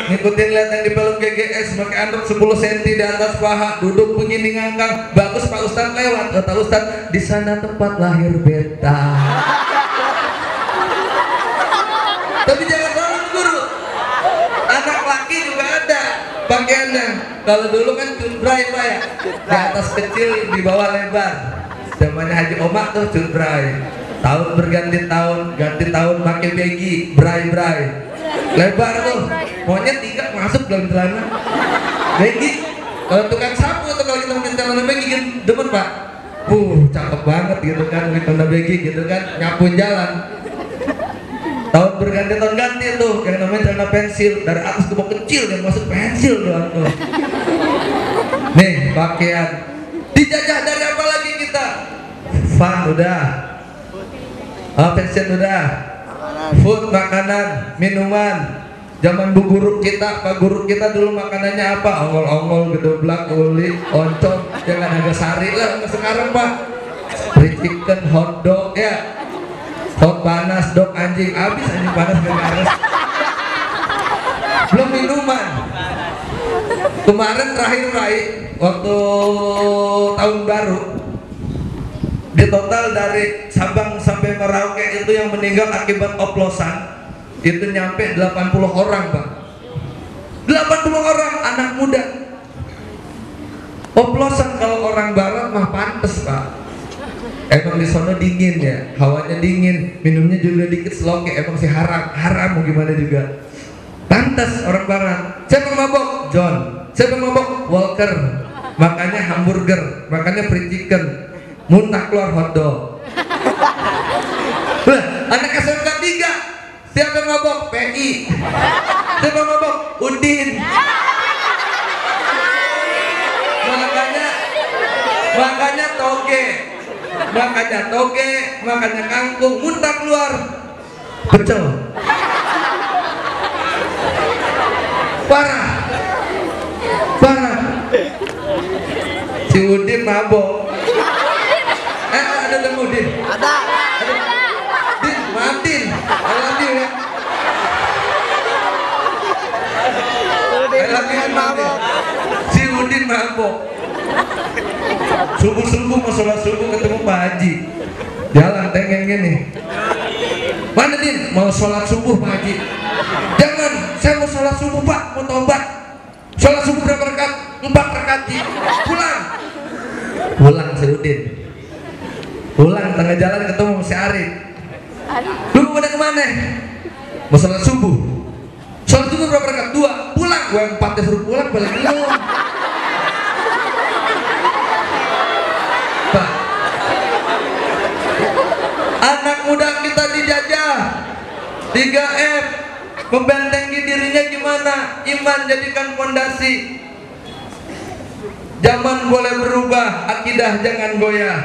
ngikutin lihat yang di film GGS pakai androk 10 cm di atas paha, duduk begini ngangkang. Bagus Pak Ustadz lewat, kata Ustadz, di sana tempat lahir beta. Tapi jangan salah guru, anak laki juga ada pakaiannya. Kalau dulu kan cutbray Pak ya, di atas kecil, di bawah lebar. Zamannya Haji Omak tuh cutbray. Tahun berganti tahun, ganti tahun pakai baggy, bray. Lebar tuh, maunya 3 masuk dalam celana. Baggy. Kalau tukang sapu atau kalau kita pakai celana baggy kan demen Pak. Cakep banget gitu kan, pakai celana baggy gitu kan, nyapuin jalan. Tahun berganti tahun ganti tuh, yang namanya celana pensil, dari atas ke bawah kecil dan masuk pensil doang tuh. Nih pakaian, dijajah dari apa lagi kita? Fun udah, fashion udah, food makanan, minuman. Zaman bu guru kita, pak guru kita dulu makanannya apa? Ongol-ongol, gedoblak, uli, oncom, jangan agak sari lah. Sekarang Pak, fried chicken, hot dog ya, hot panas, dog anjing, habis anjing panas gak ngares. Belum minuman. Kemarin terakhir Rai, waktu tahun baru, di total dari Sabang sampai Merauke itu yang meninggal akibat oplosan itu nyampe 80 orang Pak. 80 orang anak muda. Oplosan kalau orang barat mah pantes Pak. Emang di sono dingin ya, hawanya dingin, minumnya juga dikit sloke, emang sih haram mau gimana juga. Pantes orang barat. Siapa yang mabok? John. Siapa yang mabok? Walker. Makanya hamburger, makanya fried chicken. Muntah keluar hotdog. Anak SMK 3. Siapa yang mabok? PI. Siapa yang mabok? Udin. Makanya toge, makanya kangkung, muntah keluar. Pecel. Parah. Si Udin mabok. Ada yang Udin? Ada. Din, maafin. Alhamdulillah ya. Mabok. Si Udin mabok. Subuh mau sholat subuh ketemu Pak Haji. Jalan tengeng gini. Mana Din? Mau sholat subuh Pak Haji. Jangan, saya mau sholat subuh Pak, mau tobat. Sholat subuh berapa rakaat? 4 rakaat. Pulang si Udin. Pulang tengah jalan ketemu si Arif. Lu pada kemana? Mau sholat subuh. Sholat subuh berapa rakaat? 2. Pulang. Gue yang 4 disuruh pulang balik lu. Pak, anak muda kita dijajah. 3M. Membentengi dirinya gimana? Iman jadikan fondasi. Zaman boleh berubah, akidah jangan goyah.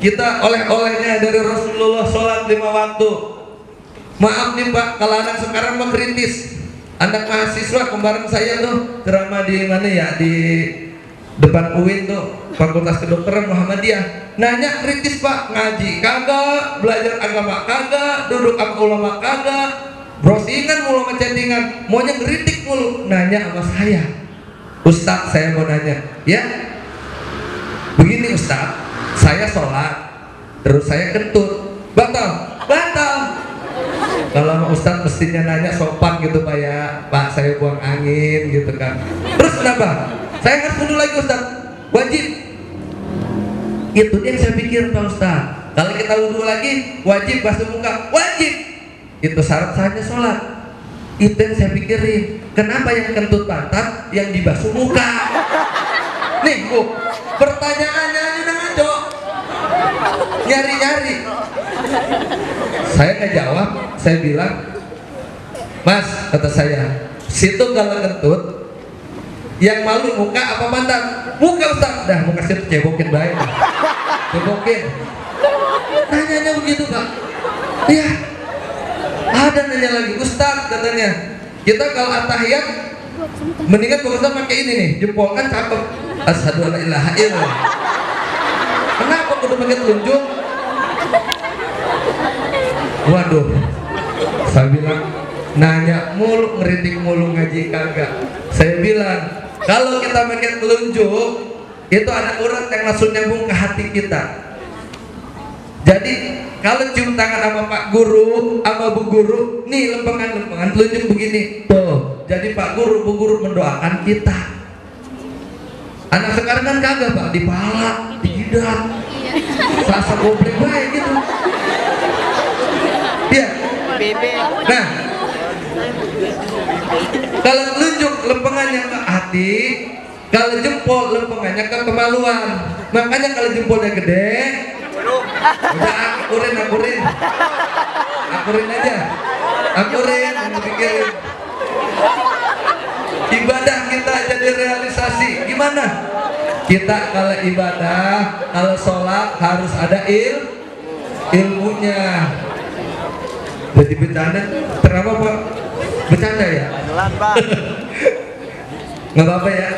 Kita oleh-olehnya dari Rasulullah sholat 5 waktu. Maaf nih Pak, kalau anak sekarang mah kritis. Anak mahasiswa kemarin saya tuh ceramah di mana ya, di depan UIN tuh, Fakultas Kedokteran Muhammadiyah. Nanya kritis Pak, ngaji kagak, belajar agama kagak, duduk sama ulama kagak, browsingan mulu sama chattingan, maunya ngeritik mulu. Nanya sama saya, Ustaz saya mau nanya, ya begini Ustaz, saya sholat, terus saya kentut, batal. Kalau sama Ustaz mestinya nanya sopan gitu Pak ya, Pak saya buang angin gitu kan. Terus kenapa? Saya harus wudhu lagi Ustaz, wajib. Itu yang saya pikir Pak Ustaz. Kalau kita wudhu lagi, wajib basuh muka, wajib. Itu syarat sahnya sholat. Itu yang saya pikirin. Kenapa yang kentut pantat, yang dibasuh muka? Nih Bu, pertanyaannya udah ngaco. Nyari-nyari. Saya nggak jawab, saya bilang, Mas, kata saya, situ kalau kentut, yang malu muka apa pantat? Muka Ustaz. Dah muka situ cebokin baik. Cebokin. Tanyanya begitu Pak. Iya. Ada nanya lagi, Ustaz katanya, kita kalau at-tahiyat mendingan Pak Ustaz pakai ini nih, jempol kan cakep. Asyhadu an la ilaha illallah. Kenapa kudu pakai telunjuk? Waduh, saya bilang nanya mulu, ngeritik mulu, ngaji kagak. Saya bilang, kalau kita pakai telunjuk, itu ada urat yang langsung nyambung ke hati kita. Jadi kalau cium tangan sama Pak Guru, sama Bu Guru, nih lempengan telunjuk begini, tuh. Jadi Pak Guru, Bu Guru mendoakan kita. Anak sekarang kan kagak Pak, di pala, di jidat, sasa goblek baik gitu. Iya. Nah, kalau telunjuk lempengannya ke hati, kalau jempol lempengannya ke kemaluan. Makanya kalau jempolnya gede, udah akurin aja, jangan pikirin. Ibadah kita jadi realisasi. Gimana? Kita kalau ibadah, kalau sholat harus ada ilmunya. Jadi bercanda, kenapa Pak? Bercanda ya? Nggak apa-apa ya.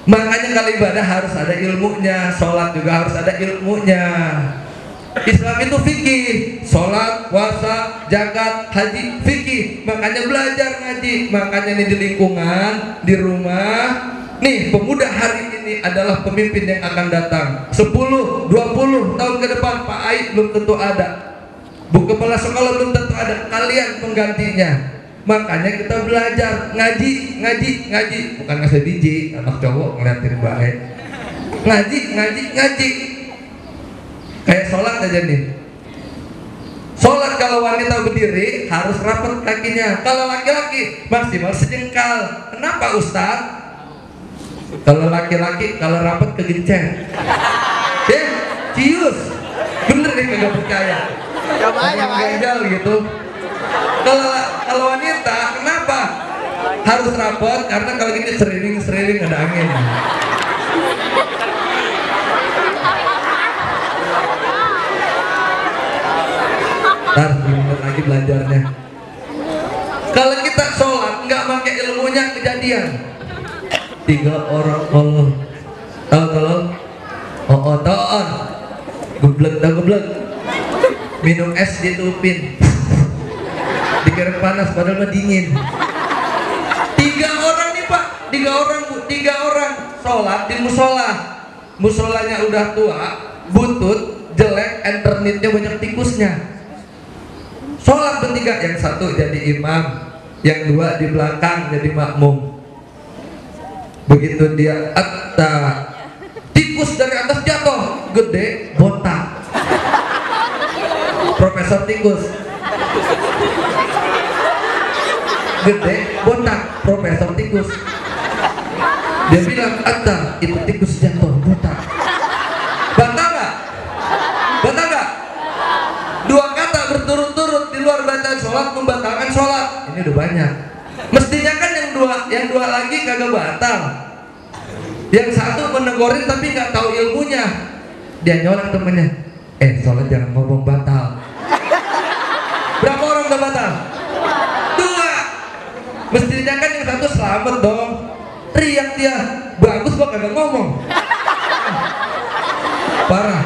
Makanya kalau ibadah harus ada ilmunya, sholat juga harus ada ilmunya. Islam itu fikih, sholat, puasa, zakat, haji, fikih. Makanya belajar ngaji. Makanya nih di lingkungan, di rumah, nih pemuda hari ini adalah pemimpin yang akan datang 10, 20 tahun ke depan. Pak Aib belum tentu ada, Bu Kepala Sekolah belum tentu ada. Kalian penggantinya. Makanya kita belajar ngaji. Bukan ngasih biji, anak cowok ngeliatin baik. Ngaji. Kayak sholat aja nih. Sholat kalau wanita berdiri harus rapat kakinya. Kalau laki-laki maksimal sejengkal. Kenapa Ustaz? Kalau laki-laki kalau rapat kegenceng. Cius. Bener nih kagak percaya. Coba aja gitu. Kalau wanita kenapa harus rapat? Karena kalau gini seriling ada angin. Ntar diminta lagi belajarnya. Kalau kita sholat nggak pakai ilmunya, kejadian 3 orang tolong geblek minum es ditupin, dikira panas padahal mah dingin. 3 orang nih Pak, 3 orang Bu, 3 orang sholat di musolanya udah tua, butut, jelek, internetnya banyak tikusnya. Sholat bertiga, yang satu jadi imam, yang 2 di belakang jadi makmum. Begitu dia tikus dari atas jatuh, gede, botak. Profesor tikus. Gede, botak, profesor tikus. Dia bilang, itu tikus jatuh, botak. Bantah nggak? 2 kata berturut-turut di luar bacaan sholat membatalkan sholat. Ini udah banyak. Mestinya kan yang dua lagi kagak batal. Yang satu menegorin tapi nggak tahu ilmunya. Dia nyolong temennya. Sholat jangan ngomong batal. Berapa orang gak batal? 2. Mestinya kan yang satu selamat dong. Teriak dia, bagus kok kagak ngomong. Parah.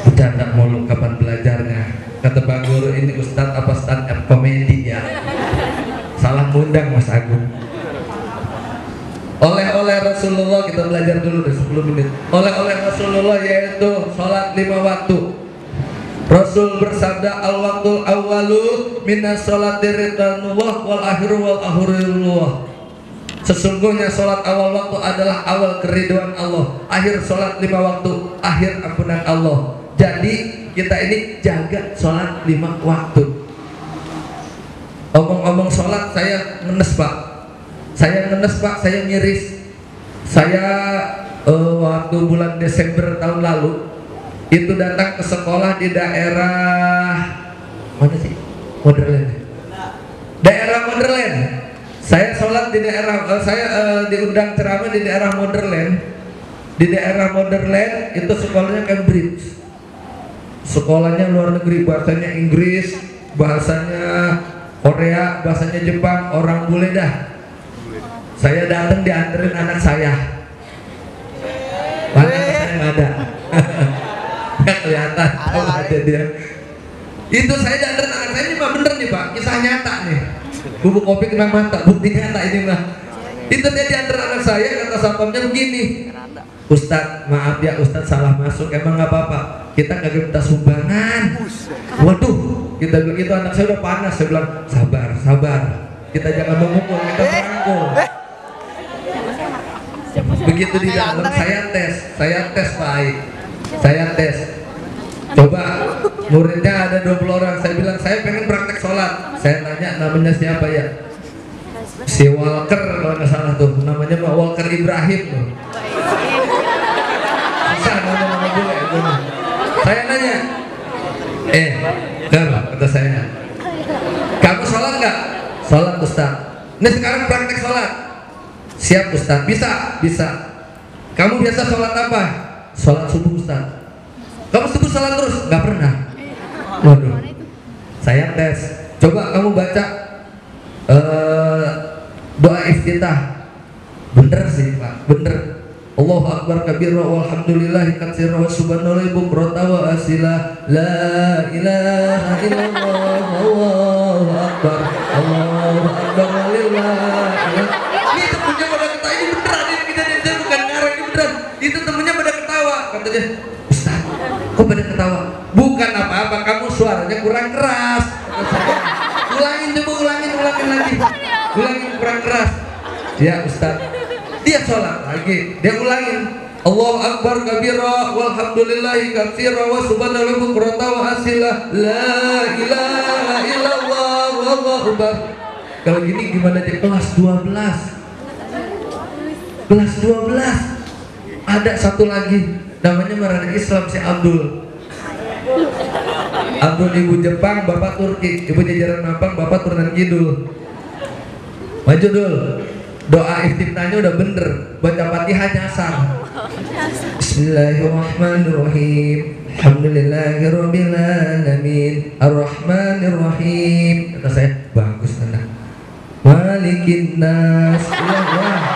Bercanda mulu, kapan belajarnya? Kata Pak Guru, ini Ustadz apa stand up komedi ya? Salah ngundang Mas Agung. Oleh Rasulullah, kita belajar dulu deh 10 menit. Oleh Rasulullah yaitu sholat 5 waktu. Rasul bersabda, al-waqtul awwalu minas sholati ridwanullah wal akhiru wal ahurullah. Sesungguhnya sholat awal waktu adalah awal keriduan Allah, akhir sholat 5 waktu, akhir ampunan Allah. Jadi kita ini jaga sholat 5 waktu. Omong-omong sholat, saya ngenes Pak. Saya miris. Saya waktu bulan Desember tahun lalu itu datang ke sekolah di daerah mana sih? Daerah Wonderland. Saya sholat di daerah, diundang ceramah di daerah Wonderland. Di daerah Wonderland itu sekolahnya Cambridge. Sekolahnya luar negeri, bahasanya Inggris, bahasanya Korea, bahasanya Jepang, orang bule dah. Saya datang dianterin anak saya. Mana anak saya nggak ada. Nggak kelihatan, tahu aja dia. Itu saya diantar anak saya ini mah bener nih Pak, kisah nyata nih. Bubuk kopi kena mata, bukti nyata ini mah. Itu dia diantar anak saya, kata satpamnya begini, Ustadz, maaf ya Ustadz salah masuk, emang nggak apa-apa. Kita nggak minta sumbangan. Waduh, kita bilang itu anak saya udah panas. Saya bilang sabar, sabar. Kita jangan memukul, kita merangkul. Begitu di dalam saya tes Pak, saya tes. Coba muridnya ada 20 orang. Saya bilang saya pengen praktek sholat. Saya tanya namanya siapa ya? Si Walker kalau nggak salah tuh. Namanya Pak Walker Ibrahim tuh. Susah nama bule itu. Saya nanya, kata saya, kamu sholat nggak? Sholat Ustaz. Ini sekarang praktek sholat. Siap Ustaz. Bisa. Kamu biasa sholat apa? Sholat subuh Ustaz. Kamu subuh sholat terus? Nggak pernah. Waduh. Saya tes. Coba kamu baca doa iftitah. Bener sih Pak, bener. Allahu akbar kabira walhamdulillahi katsira wa subhanallahi bukrata wa asila la ilaha illallah Allahu akbar walillahi. Ini temennya pada ketawa, ini beneran, ini kita bukan ngarang, ini beneran. Itu temennya pada ketawa, katanya Ustaz, kok pada ketawa? Bukan apa-apa, kamu suaranya kurang keras. Ulangin lagi, ulangin kurang keras. Ya Ustaz. Dia sholat lagi, dia ulangin Allahu akbar kabira walhamdulillahi katsira wa subhanallahi bukrata wa asila la ilaha illallah wallahu akbar. Kalau gini gimana dia kelas 12? Kelas 12. Ada satu lagi namanya Marana Islam si Abdul ibu Jepang, bapak Turki, ibu jajaran Mampang, bapak turunan Kidul. Maju dul. Doa iftitahnya udah bener, baca Fatihah nyasar. Bismillahirrahmanirrahim. Alhamdulillahirabbil alamin. Arrahmanirrahim. Kata saya, bagus anak. Malikin nas. Wah.